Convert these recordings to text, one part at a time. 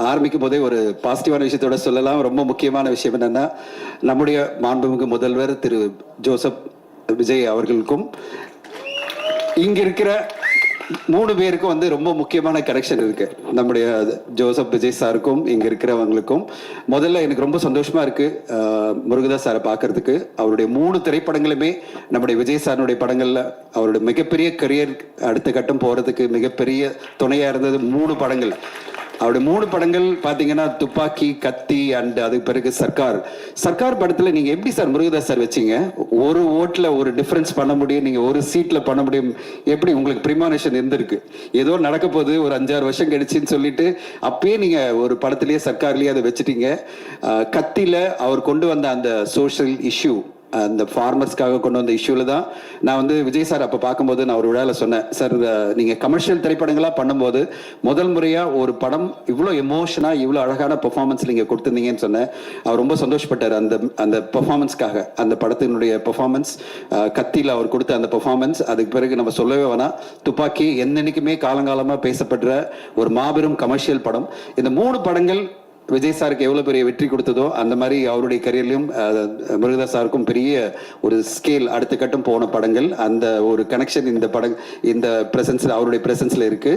ஆரம்பிக்கும் போதே ஒரு பாசிட்டிவான விஷயத்தோட சொல்லலாம். ரொம்ப முக்கியமான விஷயம் என்னன்னா, நம்முடைய மாண்புமிகு முதல்வர் திரு ஜோசப் விஜய் அவர்களுக்கும் இங்க இருக்கிற 3 பேருக்கும் வந்து ரொம்ப முக்கியமான கனெக்ஷன் இருக்கு. நம்முடைய ஜோசப் விஜய் சாருக்கும் இங்க இருக்கிறவங்களுக்கும் முதல்ல எனக்கு ரொம்ப சந்தோஷமா இருக்கு முருகதாஸ் சாரை பார்க்கறதுக்கு. அவருடைய 3 திரைப்படங்களுமே நம்முடைய விஜய் சாருடைய படங்கள்ல அவருடைய மிகப்பெரிய கரியர் அடுத்த கட்டம் போறதுக்கு மிகப்பெரிய துணையா இருந்தது 3 படங்கள். அவருடைய 3 படங்கள் பாத்தீங்கன்னா துப்பாக்கி, கத்தி அண்ட் அதுக்கு பிறகு சர்க்கார் படத்துல நீங்க எப்படி சார் முருகதாஸ் சார் வச்சீங்க? ஒரு ஓட்டுல ஒரு டிஃபரன்ஸ் பண்ண முடியும், நீங்க ஒரு சீட்ல பண்ண முடியும். எப்படி உங்களுக்கு பிரிமானேஷன் இருந்திருக்கு? ஏதோ நடக்க போகுது ஒரு 5-6 வருஷம் கழிச்சுன்னு சொல்லிட்டு அப்பயே நீங்க ஒரு படத்திலேயே சர்க்கார்லயே அதை வச்சுட்டீங்க. கத்தில அவர் கொண்டு வந்த அந்த சோஷியல் இஷ்யூ, அந்த ஃபார்மர்ஸ்க்காக கொண்டு வந்த இஷ்யூல தான் நான் வந்து விஜய் சார் அப்போ பார்க்கும்போது நான் ஒரு விழாவில் சொன்னேன், சார் நீங்கள் கமர்ஷியல் திரைப்படங்களாக பண்ணும்போது முதல் முறையாக ஒரு படம் இவ்வளோ எமோஷனாக இவ்வளோ அழகான பெர்ஃபார்மன்ஸ் நீங்கள் கொடுத்துருந்தீங்கன்னு சொன்னேன். அவர் ரொம்ப சந்தோஷப்பட்டார் அந்த பெர்ஃபார்மன்ஸ்க்காக. அந்த படத்தினுடைய பெர்ஃபார்மன்ஸ், கத்தியில் அவர் கொடுத்த அந்த பெர்ஃபார்மன்ஸ், அதுக்கு பிறகு நம்ம சொல்லவே வேணாம். துப்பாக்கி என்னைக்குமே காலங்காலமாக பேசப்படுற ஒரு மாபெரும் கமர்ஷியல் படம். இந்த 3 படங்கள் விஜய் சாருக்கு எவ்வளவு பெரிய வெற்றி கொடுத்ததோ அந்த மாதிரி அவருடைய கரியர்லையும் முருகதாஸ் சாருக்கும் பெரிய ஒரு ஸ்கேல் அடுத்த கட்டம் போன படங்கள். அந்த ஒரு கனெக்ஷன் இந்த பிரசன்ஸ்ல, அவருடைய பிரசன்ஸ்ல இருக்கு.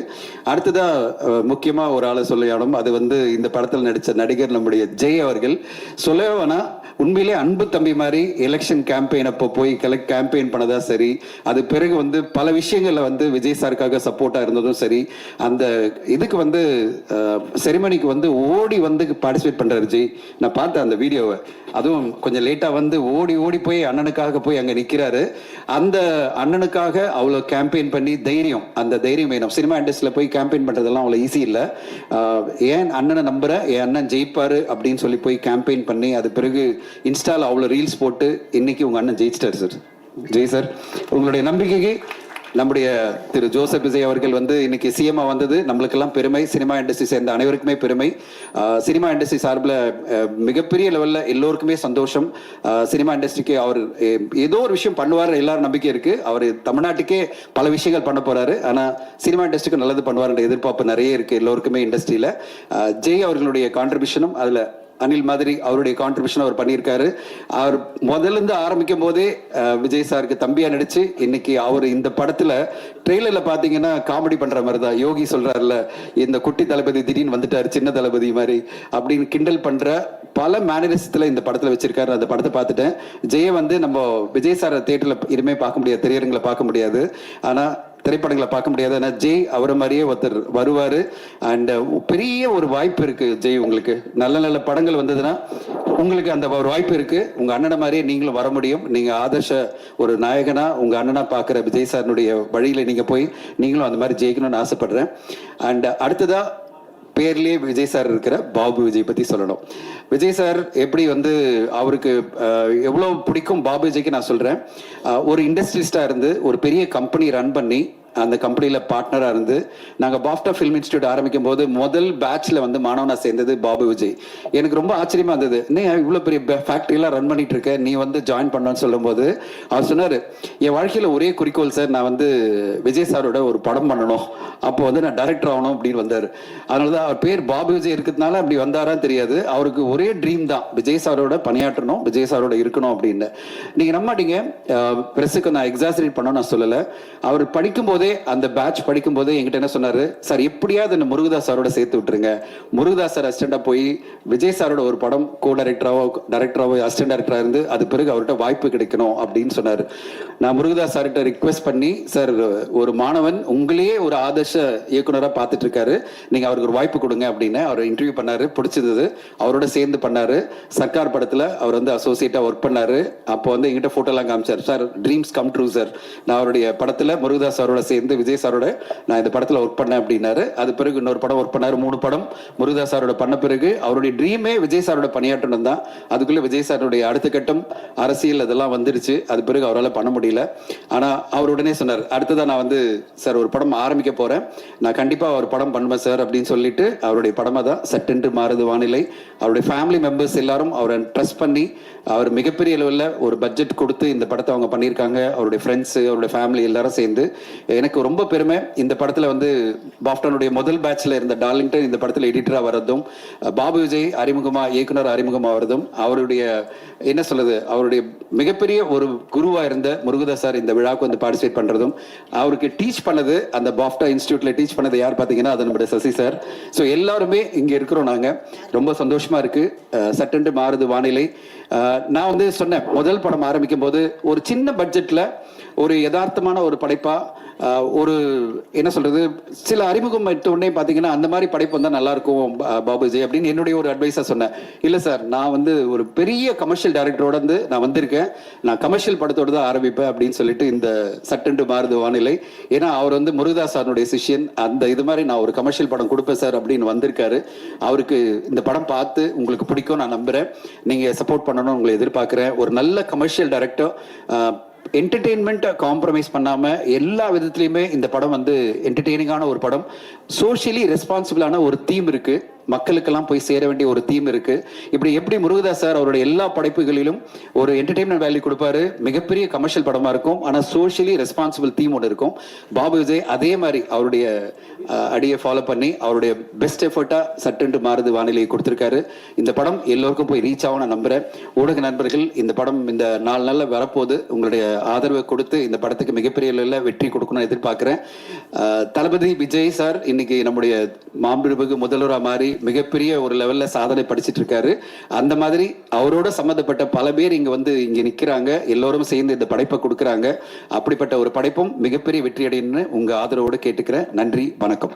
அடுத்ததா முக்கியமா ஒரு ஆளை சொல்லணும், அது வந்து இந்த படத்தில் நடிச்ச நடிகர் நம்முடைய ஜெய் அவர்கள். சொல்லவே வேணா, உண்மையிலே அன்பு தம்பி மாதிரி எலெக்ஷன் கேம்பெயின் அப்போ போய் கேம்பெயின் பண்ணதா சரி, அது பிறகு வந்து பல விஷயங்கள்ல வந்து விஜய் சாருக்காக சப்போர்ட்டா இருந்ததும் சரி, அந்த இதுக்கு வந்து செரிமனிக்கு வந்து ஓடி வந்து பார்ட்டிசிபேட் பண்றாரு ஜெய். நான் பார்த்தேன் அந்த வீடியோவை. அதுவும் கொஞ்சம் லேட்டா வந்து ஓடி போய் அண்ணனுக்காக போய் அங்க நிக்கிறாரு. அந்த அண்ணனுக்காக அவ்வளோ கேம்பெயின் பண்ணி அந்த தைரியம் வேணும். சினிமா இண்டஸ்ட்ரியில போய் கேம்பெயின் பண்றதெல்லாம் அவ்வளோ ஈஸி இல்லை. ஏன் அண்ணனை நம்புற, என் அண்ணன் ஜெயிப்பாரு அப்படின்னு சொல்லி போய் கேம்பெயின் பண்ணி அது பிறகு இன்ஸ்டால அவ்வளோ ரீல்ஸ் போட்டு இன்னைக்கு உங்க அண்ணன் ஜெயிச்சிட்டாரு சார். ஜெய் சார், உங்களுடைய நம்பிக்கைக்கு நம்முடைய திரு ஜோசப் விஜய் அவர்கள் வந்து இன்னைக்கு சிஎம்ஆ வந்தது நம்மளுக்கெல்லாம் பெருமை. சினிமா இண்டஸ்ட்ரி சேர்ந்த அனைவருக்குமே பெருமை. சினிமா இண்டஸ்ட்ரி சார்பில் மிகப்பெரிய லெவலில் எல்லோருக்குமே சந்தோஷம். சினிமா இண்டஸ்ட்ரிக்கு அவர் ஏதோ ஒரு விஷயம் பண்ணுவார், எல்லாரும் நம்பிக்கை இருக்கு. அவர் தமிழ்நாட்டுக்கே பல விஷயங்கள் பண்ண போறாரு. ஆனால் சினிமா இண்டஸ்ட்ரிக்கு நல்லது பண்ணுவார்ன்ற எதிர்பார்ப்பு நிறைய இருக்கு எல்லோருக்குமே இண்டஸ்ட்ரியில. ஜெய் அவர்களுடைய கான்ட்ரிபியூஷனும் அதுல அனில் மாதிரி அவருடைய கான்ட்ரிபியூஷன் அவர் பண்ணியிருக்காரு. அவர் முதல்ல இருந்து ஆரம்பிக்கும் போதே விஜய் சாருக்கு தம்பியா நடிச்சு இன்னைக்கு அவர் இந்த படத்துல ட்ரெய்லர்ல பாத்தீங்கன்னா காமெடி பண்ற மாதிரி தான். யோகி சொல்றாருல, இந்த குட்டி தளபதி திடீர்னு வந்துட்டாரு சின்ன தளபதி மாதிரி அப்படின்னு கிண்டல் பண்ற பல மேனரிசத்துல இந்த படத்துல வச்சிருக்காரு. அந்த படத்தை பார்த்துட்டேன். ஜெய வந்து நம்ம விஜய் சார் தியேட்டர்ல இனிமே பார்க்க முடியாது, திரையரங்களை பார்க்க முடியாது, ஆனா திரைப்படங்களை பார்க்க முடியாது. ஆனால் ஜெய் அவரை மாதிரியே ஒருத்தர் வருவார். அண்ட் பெரிய ஒரு வாய்ப்பு இருக்கு ஜெய், உங்களுக்கு நல்ல படங்கள் வந்ததுன்னா உங்களுக்கு அந்த ஒரு வாய்ப்பு இருக்கு. உங்க அண்ணனை மாதிரியே நீங்களும் வர முடியும். நீங்க ஆதர்ஷ ஒரு நாயகனா உங்க அண்ணனா பார்க்குற விஜய் சாருடைய வழியில நீங்க போய் நீங்களும் அந்த மாதிரி ஜெயிக்கணும்னு ஆசைப்படுறேன். அண்ட் அடுத்ததா பேர்லயே விஜய் சார் இருக்கிற பாபு விஜய் பத்தி சொல்லணும். விஜய் சார் எப்படி வந்து அவருக்கு எவ்வளவு பிடிக்கும் பாபு விஜய்க்கு நான் சொல்றேன். ஒரு இண்டஸ்ட்ரிஸ்டா இருந்து ஒரு பெரிய கம்பெனி ரன் பண்ணி அந்த கம்பெனியில் பார்ட்னராக இருந்து நாங்கள் பாஃப்டா ஃபிலிம் இன்ஸ்டியூட் ஆரம்பிக்கும் போது முதல் பேட்ச்ல வந்து மாணவனா சேர்ந்தது பாபு விஜய். எனக்கு ரொம்ப ஆச்சரியமா இருந்தது, நீ இவ்வளோ பெரிய ஃபேக்ட்ரியெல்லாம் ரன் பண்ணிட்டு இருக்க, நீ வந்து ஜாயின் பண்ணணும்னு சொல்லும்போது அவர் சொன்னார், என் வாழ்க்கையில் ஒரே குறிக்கோள் சார், நான் வந்து விஜய் சாரோட ஒரு படம் பண்ணணும், அப்போ வந்து நான் டைரக்டர் ஆகணும் அப்படின்னு வந்தார். அதனால தான் அவர் பேர் பாபு விஜய் இருக்கிறதுனால அப்படி வந்தாரான்னு தெரியாது. அவருக்கு ஒரே ட்ரீம் தான், விஜய் சாரோட பணியாற்றணும், விஜய் சாரோட இருக்கணும் அப்படின்னு. நீங்கள் நம்ப மாட்டீங்க, பிரஸுக்கு நான் எக்ஸாசரேட் பண்ணணும் நான் சொல்லலை. அவர் படிக்கும்போது அந்த பேட்ச் படிக்கும் போது என்கிட்ட என்ன சொன்னாரு, சார் எப்படியாவது என்ன முருகதாஸ் சாரோட சேர்த்து விட்டுருங்க, முருகதாஸ் சார் அசிஸ்டண்டா போய் விஜய் சாரோட ஒரு படம் கோ டைரக்டராவோ அசிஸ்டன்ட் டைரக்டரா இருந்து அது பிறகு அவர்கிட்ட வாய்ப்பு கிடைக்கணும் அப்படின்னு சொன்னாரு. நான் முருகதாஸ் சார்கிட்ட ரிக்வெஸ்ட் பண்ணி, சார் ஒரு மாணவன் உங்களையே ஒரு ஆதர்ஷ இயக்குனரா பார்த்துட்டு இருக்காரு, நீங்க அவருக்கு ஒரு வாய்ப்பு கொடுங்க அப்படின்னு அவர் இன்டர்வியூ பண்ணாரு. பிடிச்சது, அவரோட சேர்ந்து பண்ணாரு. சர்க்கார் படத்துல அவர் வந்து அசோசியேட்டா ஒர்க் பண்ணாரு. அப்போ வந்து எங்கிட்ட போட்டோ எல்லாம் காமிச்சார், sir dreams come true sir, நான் அவருடைய படத்துல முருகதாஸ் சாரோட சேர்ந்து விஜய் சாரோட நான் இந்த படத்துல ஒர்க் பண்ணேன் அப்படின்னாரு. அது பிறகு இன்னொரு படம் ஒர்க் பண்ணாரு, 3 படம் முருகதாஸ் சாரோட பண்ண பிறகு அவருடைய ட்ரீமே விஜய் சாரோட பணியாற்றணும் தான். அதுக்குள்ள விஜய் சாரோடைய அடுத்த கட்டம் அரசியல் அதெல்லாம் வந்துருச்சு. அது பிறகு அவரால் பண்ண முடியல. ஆனா அவர் உடனே சொன்னார், அடுத்ததான் நான் வந்து சார் ஒரு படம் ஆரம்பிக்க போறேன், நான் கண்டிப்பா ஒரு படம் பண்ணுவேன் சார் அப்படின்னு சொல்லிட்டு அவருடைய படமா தான் சட்டென்று மாறுது வானிலை. அவருடைய ஃபேமிலி மெம்பர்ஸ் எல்லாரும் அவரை ட்ரஸ்ட் பண்ணி அவர் மிகப்பெரிய லெவலில் ஒரு பட்ஜெட் கொடுத்து இந்த படத்தை அவங்க பண்ணியிருக்காங்க. அவருடைய ஃப்ரெண்ட்ஸு, அவருடைய ஃபேமிலி எல்லாரும் சேர்ந்து எனக்கு ரொம்ப பெருமை இந்த படத்துல வந்து பாஃப்டனுடைய முதல் பேட்ச்ல இருந்த டார்லிங்டன் இந்த படத்துல எடிட்டரா வர்றதும், பாபு விஜய் அறிமுகமா இயக்குனர் அறிமுகமா வர்றதும், அவருடைய என்ன சொல்றது அவருடைய மிகப்பெரிய ஒரு குருவா இருந்த முருகதாஸ் சார் இந்த விழாவுக்கு வந்து பார்ட்டிசிபேட் பண்றதும், அவருக்கு டீச் பண்ணது அந்த பாஃப்டா இன்ஸ்டியூட்ல டீச் பண்ணது யார் பாத்தீங்கன்னா அது நம்முடைய சசி சார். ஸோ எல்லாருமே இங்க இருக்கிறோம் நாங்க, ரொம்ப சந்தோஷமா இருக்கு. சட்டென்று மாறுது வானிலை. நான் வந்து சொன்னேன் முதல் படம் ஆரம்பிக்கும் போது ஒரு சின்ன பட்ஜெட்ல ஒரு யதார்த்தமான ஒரு படைப்பா, ஒரு என்ன சொல்றது சில அறிமுகம் உடனே பாத்தீங்கன்னா அந்த மாதிரி படைப்பு வந்தா நல்லா இருக்கும் பாபுஜி அப்படின்னு என்னுடைய ஒரு அட்வைஸா சொன்னேன். இல்ல சார், நான் வந்து ஒரு பெரிய கமர்ஷியல் டைரக்டரோட வந்து நான் வந்திருக்கேன், நான் கமர்ஷியல் படத்தோட தான் ஆரம்பிப்பேன் அப்படின்னு சொல்லிட்டு இந்த சட்டென்று மாறுது வானிலை. ஏன்னா அவர் வந்து முருகதாஸ் சாருடைய சிஷ்யன், அந்த இது மாதிரி நான் ஒரு கமர்ஷியல் படம் கொடுப்பேன் சார் அப்படின்னு வந்திருக்காரு. அவருக்கு இந்த படம் பார்த்து உங்களுக்கு பிடிக்கும் நான் நம்புறேன், நீங்க சப்போர்ட் பண்ணணும்னு உங்களை எதிர்பார்க்கிறேன். ஒரு நல்ல கமர்ஷியல் டைரக்டர், என்டர்டெயின்மெண்ட் காம்ப்ரமைஸ் பண்ணாம எல்லா விதத்திலையுமே இந்த படம் வந்து என்டர்டெய்னிங்கான ஒரு படம். சோஷியலி ரெஸ்பான்சிபிளான ஒரு தீம் இருக்கு, மக்களுக்கெல்லாம் போய் சேர வேண்டிய ஒரு தீம் இருக்கு. இப்படி எப்படி முருகதாஸ் சார் அவருடைய எல்லா படைப்புகளிலும் ஒரு என்டர்டெயின்மெண்ட் வேல்யூ கொடுப்பாரு, மிகப்பெரிய கமர்ஷியல் படமா இருக்கும், ஆனா சோஷியலி ரெஸ்பான்சிபிள் தீம் ஒன்று இருக்கும். பாபு விஜய் அதே மாதிரி அவருடைய அடியை ஃபாலோ பண்ணி அவருடைய பெஸ்ட் எஃபர்ட்டா சட்டென்று மாறுது வானிலையை கொடுத்திருக்காரு. இந்த படம் எல்லோருக்கும் போய் ரீச் ஆகும் நான் நம்புறேன். ஊடக நண்பர்கள், இந்த படம் இந்த 4 நாள்ல வரப்போது, உங்களுடைய ஆதரவை கொடுத்து இந்த படத்துக்கு மிகப்பெரிய லெவலில் வெற்றி கொடுக்கணும்னு எதிர்பார்க்கிறேன். தளபதி விஜய் சார் இன்னைக்கு நம்முடைய மாண்புமிகு முதல்வரா மாறி மிகப்பெரிய ஒரு லெவல்ல சாதனை படிச்சிட்டு இருக்காரு. அந்த மாதிரி அவரோட சம்பந்தப்பட்ட பல பேர் இங்க வந்து இங்க நிக்கிறாங்க, எல்லோரும் சேர்ந்து இந்த படைப்பை கொடுக்கறாங்க. அப்படிப்பட்ட ஒரு படைப்பும் மிகப்பெரிய வெற்றி அடையணும்னு உங்க ஆதரவோடு கேட்டுக்கிறேன். நன்றி, வணக்கம்.